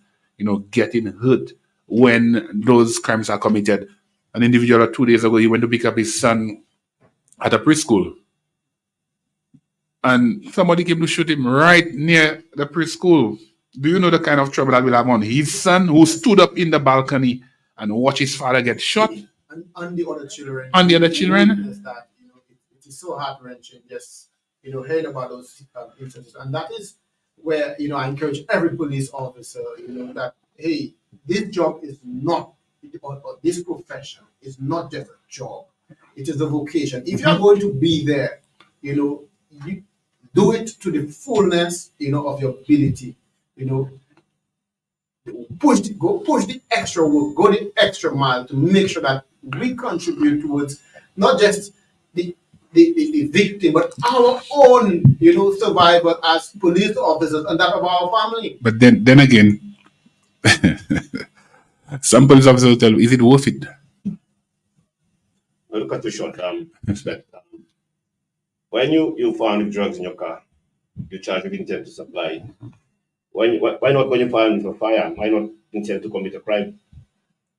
getting hurt when those crimes are committed. An individual 2 days ago, he went to pick up his son at a preschool, and somebody came to shoot him right near the preschool. Do you know the kind of trouble that will have on his son, who stood up in the balcony and watched his father get shot? And the other children. And the other children? Is that, it is so heart wrenching. Just hearing about those instances, and that is where I encourage every police officer, that hey, this job is not, or this profession is not just a job; it is a vocation. If you are going to be there, you do it to the fullness, of your ability. Push the extra work, go the extra mile to make sure that we contribute towards not just the victim, but our own, survival as police officers and that of our family. But then again, some police officers will tell you, is it worth it? I'll cut you short, Inspector. When you found drugs in your car, you charge with intent to supply. Why not when you find a firearm? Why not intend to commit a crime?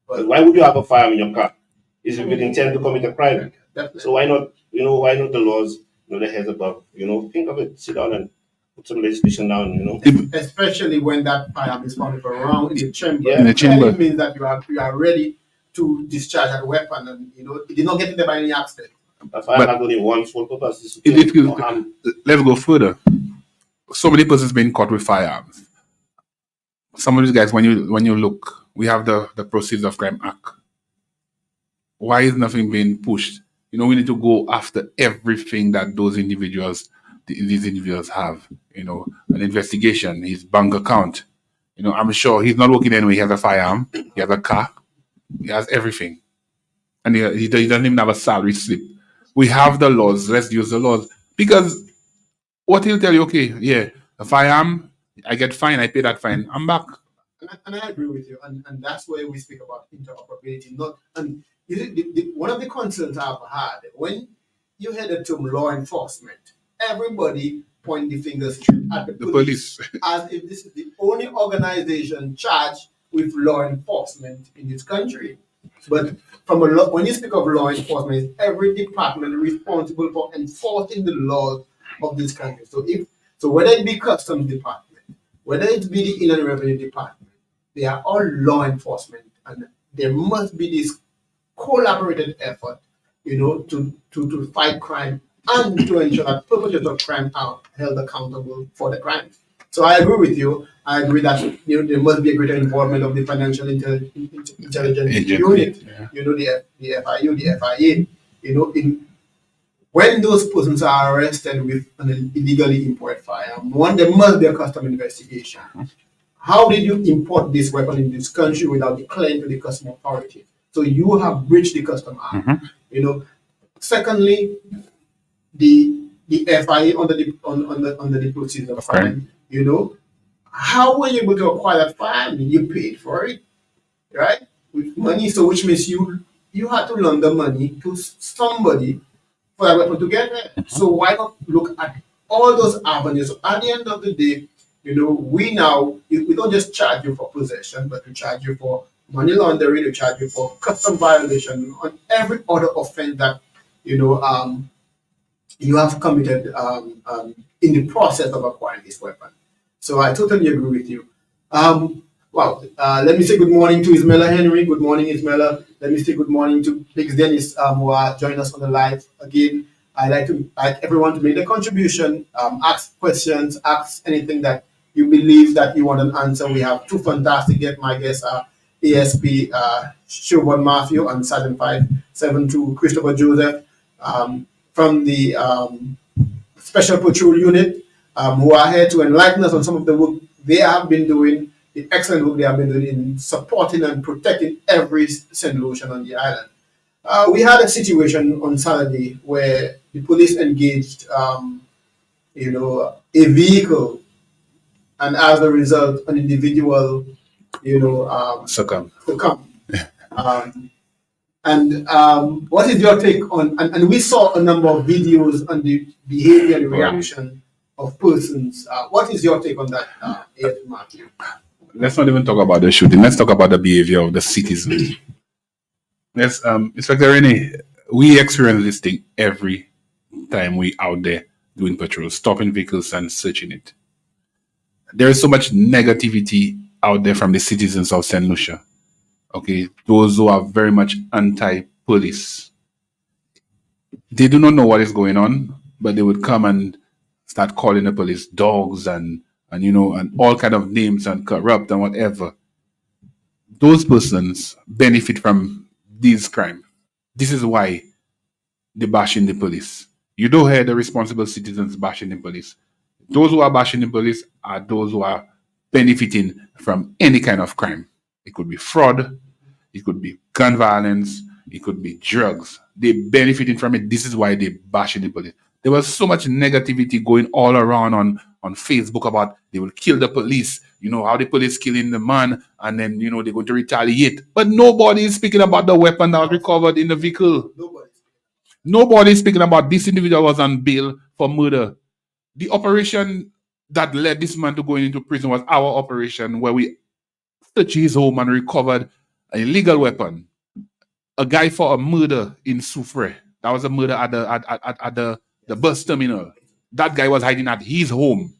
But why would you have a firearm in your car? Is it with intent to commit a crime? Definitely. So why not, why not the laws, the heads above, think of it, sit down and put some legislation down, Especially when that firearm is found around in the chamber. Yeah. In the chamber. It means that you are ready to discharge that weapon, and it did not get in there by any accident. A firearm has only one sole purpose, is to If kill or harm. let's go further. So many persons being caught with firearms. Some of these guys, when you look, we have the Proceeds of Crime Act. Why is nothing being pushed? We need to go after everything that these individuals have. An investigation, his bank account. I'm sure he's not working anyway. He has a firearm, he has a car, he has everything, and he doesn't even have a salary slip. We have the laws. Let's use the laws, because what he'll tell you, okay, yeah, a firearm, I get fined, I pay that fine, I'm back. And I agree with you, and that's where we speak about interoperability. One of the concerns I've had when you hear the term law enforcement, everybody point the fingers at the police as if this is the only organization charged with law enforcement in this country. But when you speak of law enforcement, it's every department responsible for enforcing the laws of this country. So whether it be customs department, whether it be the Inland Revenue Department, they are all law enforcement, and there must be this collaborated effort, to fight crime and to ensure that perpetrators of crime are held accountable for the crimes. So I agree with you. I agree that there must be a greater involvement of the financial intelligence unit, Yeah. the FIU, the FIA, in when those persons are arrested with an illegally imported firearm. One, there must be a custom investigation. How did you import this weapon in this country without declaring to the custom authority? So you have breached the custom act. You know. Secondly, the FIA under the proceeds of crime. How were you able to acquire that firearm? You paid for it, right? With money. So which means you had to loan the money to somebody for that weapon to get there. So why not look at all those avenues? So at the end of the day, we don't just charge you for possession, but we charge you for money laundering, we charge you for custom violation on every other offense that you know you have committed in the process of acquiring this weapon. So I totally agree with you. Let me say good morning to Ismaila Henry. Good morning, Ismaila. Let me say good morning to Biggs Dennis, who are joining us on the live again. I like everyone to make a contribution, ask questions, ask anything that you believe that you want an answer. We have two fantastic guests. My guests are ASP Shervon Mathieu and Sergeant 572 Christopher Joseph, from the Special Patrol Unit, who are here to enlighten us on some of the work they have been doing, the excellent work they have been doing in supporting and protecting every St. Lucian on the island. We had a situation on Saturday where the police engaged, a vehicle, and as a result, an individual, succumbed. Um, and what is your take on? And we saw a number of videos on the behavior and reaction of persons. What is your take on that, Matthew? Let's not even talk about the shooting. Let's talk about the behavior of the citizens. Yes, Inspector Rene, we experience this thing every time we out there doing patrol, stopping vehicles and searching it. There is so much negativity out there from the citizens of St. Lucia. Okay, those who are very much anti-police. They do not know what is going on, but they would come and start calling the police dogs and all kind of names and corrupt and whatever. Those persons benefit from these crimes. This is why they bashing the police. You don't hear the responsible citizens bashing the police. Those who are bashing the police are those who are benefiting from any kind of crime. It could be fraud, it could be gun violence, it could be drugs. They benefiting from it. This is why they bashing the police. There was so much negativity going all around on Facebook about they will kill the police, how the police killing the man, and then they're going to retaliate. But nobody is speaking about the weapon that was recovered in the vehicle. Nobody is speaking about this individual was on bail for murder. The operation that led this man to going into prison was our operation, where we searched his home and recovered an illegal weapon. A guy for a murder in Soufre. That was a murder at the bus terminal. That guy was hiding at his home.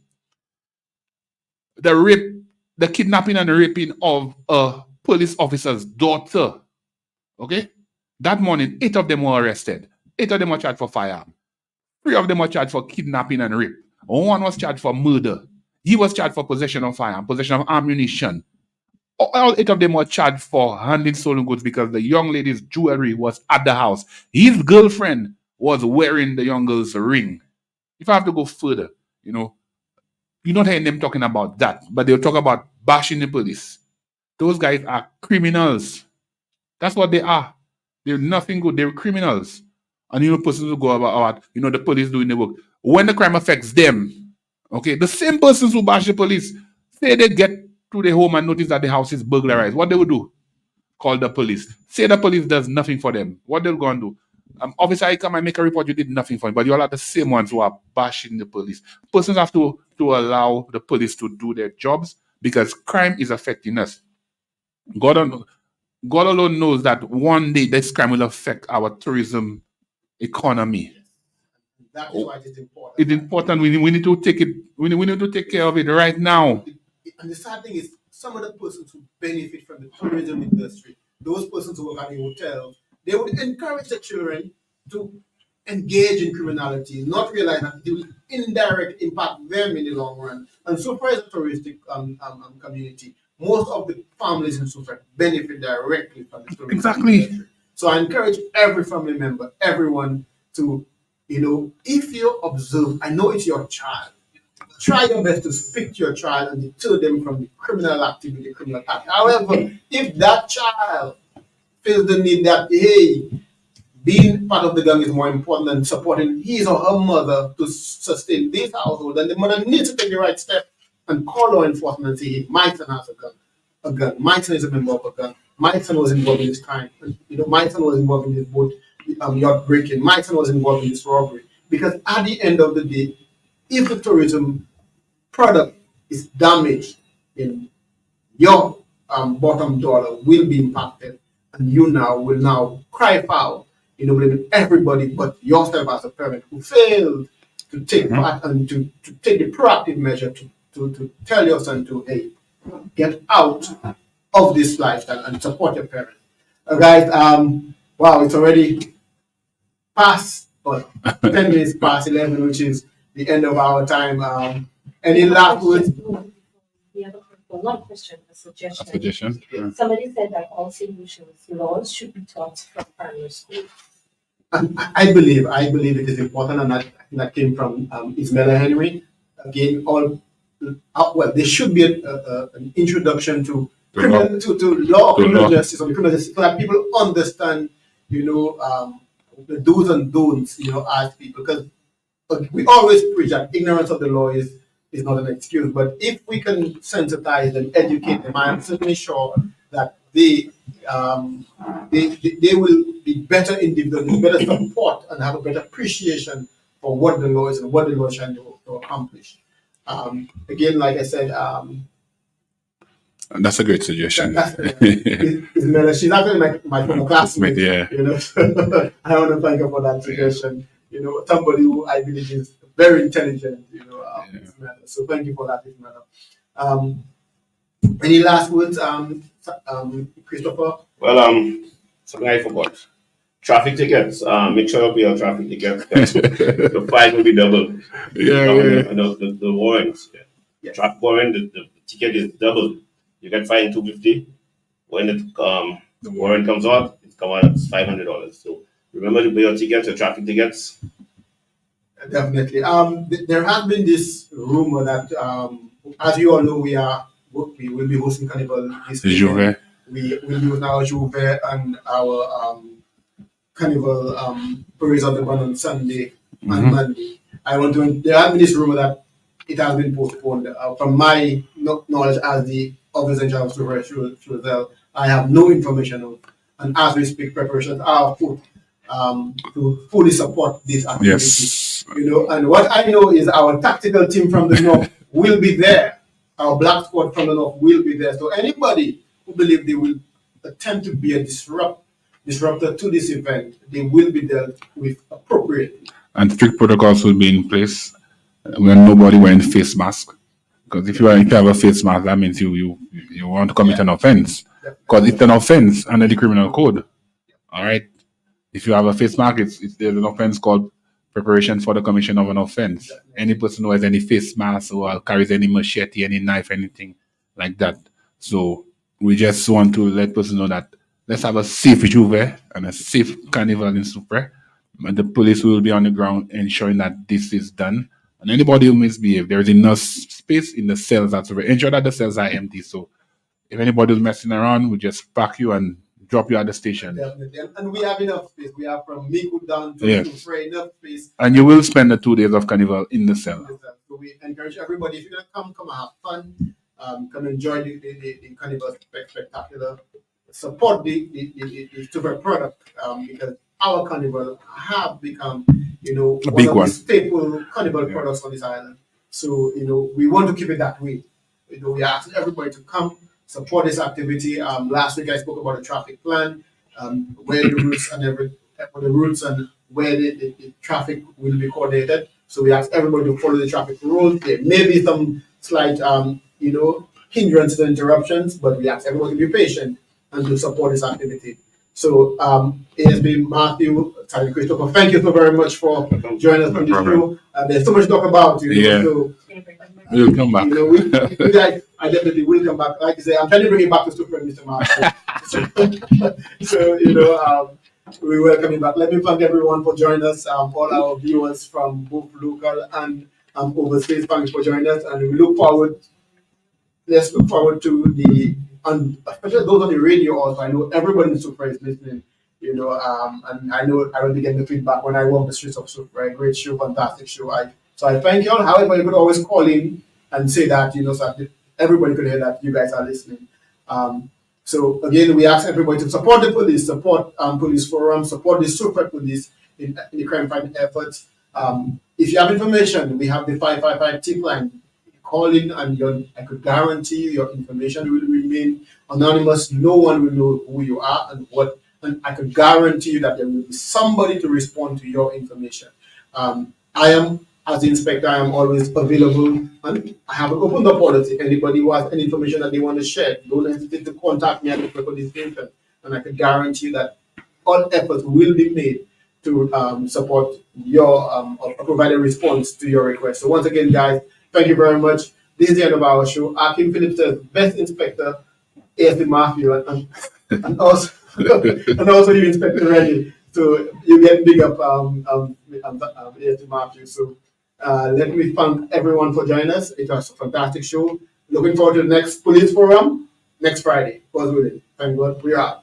The kidnapping and raping of a police officer's daughter. Okay? That morning, 8 of them were arrested. 8 of them were charged for firearm. 3 of them were charged for kidnapping and rape. 1 was charged for murder. He was charged for possession of firearm, possession of ammunition. All 8 of them were charged for handling stolen goods because the young lady's jewelry was at the house. His girlfriend was wearing the young girl's ring. If I have to go further, you're not hearing them talking about that, but they'll talk about bashing the police. Those guys are criminals. That's what they are. They're nothing good. They're criminals. And persons who go about the police doing the work. When the crime affects them, okay, the same persons who bash the police, say they get to their home and notice that the house is burglarized. What they will do? Call the police. Say the police does nothing for them. What they'll go and do? Officer, I come and make a report, you did nothing for him, but you all are the same ones who are bashing the police. Persons have to allow the police to do their jobs because crime is affecting us. God alone knows that one day this crime will affect our tourism economy. That is why it is important. It's important. We need to take it. We need to take care of it right now. And the sad thing is, some of the persons who benefit from the tourism industry, those persons who work at the hotels, they would encourage the children to engage in criminality, not realize that it will indirectly impact them in the long run. And Supra is a touristic community. Most of the families in Supra benefit directly from the tourism Exactly. industry. So I encourage every family member, everyone to, if you observe, I know it's your child, try your best to speak to your child and deter them from the criminal activity, criminal act. However, if that child feels the need that, hey, being part of the gang is more important than supporting his or her mother to sustain this household, then the mother needs to take the right step and call law enforcement and say, hey, my son has a gun. A gun. My son is a member of a gun. My son was involved in this crime. My son was involved in this boat yacht breaking. My son was involved in this robbery. Because at the end of the day, if the tourism product is damaged, then your bottom dollar will be impacted, and you now will now cry foul, with everybody but yourself as a parent who failed to take part and to take the proactive measure to tell your son to, hey, get out of this lifestyle and support your parents. Guys, wow, it's already past, but 10 minutes past 11, which is the end of our time. Any last words? The other well, not a question, a suggestion. Suggestion. Somebody said that all solutions, laws should be taught from primary school. And I believe it is important, and that came from Ismaila Henry. Again, well, there should be an introduction to criminal justice, or the criminal justice, so that people understand, the do's and don'ts, as people, because we always preach that ignorance of the law is not an excuse. But if we can sensitize them, educate them, I am certainly sure that they will be better individuals, better support, and have a better appreciation for what the law is and what the law is trying to accomplish. Again, like I said, That's a great suggestion. she's actually my former classmate. Yeah. So I want to thank her for that suggestion. Somebody who I believe is very intelligent. So thank you for that, Ismaila. Any last words, Christopher? Well, something I forgot. Traffic tickets. Make sure you pay your traffic tickets. The fine will be double. The warrants. Yeah. Yes. Traffic warrant, the ticket is double. You get fined $250. When the warrant comes out, it's $500. So remember to pay your tickets, your traffic tickets. Definitely. There has been this rumor that, as you all know, we will be hosting Carnival this weekend. We will be hosting our Juve and our Carnival Parades of the Bun on Sunday and Monday. There has been this rumor that it has been postponed. From my knowledge as the officer in charge of Sugar, I have no information of, and as we speak, preparations are afoot to fully support this activity. Yes. And what I know is our tactical team from the north will be there. Our black squad from the north will be there. So anybody who believes they will attempt to be a disruptor to this event, they will be dealt with appropriately. And strict protocols will be in place when nobody wearing face mask. Because if you have a face mask, that means you want to commit an offense. Because it's an offense under the criminal code. All right. If you have a face mask, there's an offense called preparation for the commission of an offense. Any person who has any face mask or carries any machete, any knife, anything like that. So we just want to let people know that let's have a safe Juve and a safe carnival in Supre. And the police will be on the ground ensuring that this is done. And anybody who misbehave, there is enough space in the cells at Supre. Ensure that the cells are empty. So if anybody is messing around, we just pack you and drop you at the station. Definitely. And we have enough space. We have from Miku down to Supre, enough space. And you will spend the 2 days of carnival in the cell. So we encourage everybody, if you're going to come and have fun, come enjoy the carnival spectacular, support the Supre product, because our carnival have become, one of the staple carnival products on this island. So, we want to keep it that way. We ask everybody to come support this activity. Last week I spoke about the traffic plan, where the routes and where the traffic will be coordinated. So we ask everybody to follow the traffic rules. There may be some slight, hindrances and interruptions, but we ask everyone to be patient and to support this activity. So it has been Matthew, Tony Christopher. Thank you so very much for joining us No on this problem. show. There's so much to talk about, Yeah. So We'll come back. I definitely will come back. Like I say, I'm trying to bring it back to Super Mr. Matthew. So we welcome you back. Let me thank everyone for joining us. All our viewers from both local and overseas, thanks for joining us, and we look forward. Let's look forward to the, and especially those on the radio. Also, I know everybody in Super is listening. And I know I will be getting the feedback when I walk the streets of Super. Great show, fantastic show. I thank you all. However, you could always call in and say that, so that everybody could hear that you guys are listening. So again, we ask everybody to support the police, support police forum, support the super police in the crime fighting efforts. If you have information, we have the 555 tip line. Call in, and I could guarantee your information will remain anonymous. No one will know who you are and what. And I could guarantee you that there will be somebody to respond to your information. I am, as the inspector, I am always available, and I have an open door policy. Anybody who has any information that they want to share, don't hesitate to contact me at the police station, and I can guarantee that all efforts will be made to support your or provide a response to your request. So once again, guys, thank you very much. This is the end of our show. Akim Phillips, best inspector, ASP Matthew, and also and also you, Inspector Reddy. So you get big up ASP Matthew. So let me thank everyone for joining us. It was a fantastic show. Looking forward to the next police forum next Friday. God willing. Thank God. We are.